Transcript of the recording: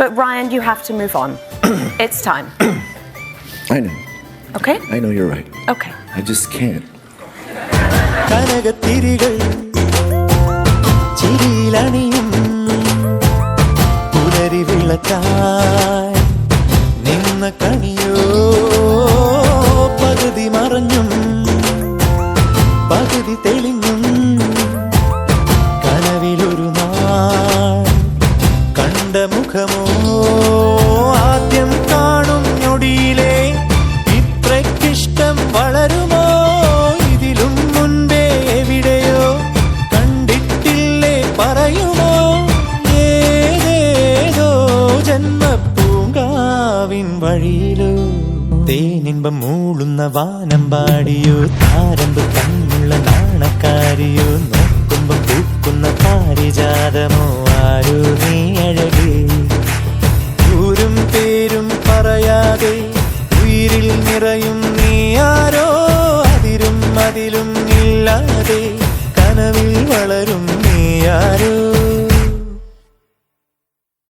But Ryan, you have to move on. It's time. I know. Okay? I know you're right. Okay. I just can't. കനകത്തിരികൾ ചിരിയിലണിയും പുലരി വിളക്കായി നിന്ന കണിയോ പകുതി മറഞ്ഞും പകുതി തെളിഞ്ഞും കനവിലൊരു നാൾ കണ്ട മുഖമോ ആദ്യം കാണും ഞൊടിയിലെ ഇത്രയ്ക്കിഷ്ടം വളരുമോ ഇതിലും മുൻപേ എവിടെയോ കണ്ടിട്ടില്ലേ പറയുമോ ഏതേതോ ജന്മപ്പൂങ്കാവിൻ വഴിയിലോ തേനിൻപം മൂളുന്ന വാനം പാടിയോ താരമ്പ് കണ്ണുള്ള നാണക്കാരിയോ നോക്കുമ്പം പൂക്കുന്ന പാരിജാതമോ ആരോ നീ അഴകേ ൂരും പേരും പറയാതെ ഉയിരിൽ നിറയും നീ ആരോ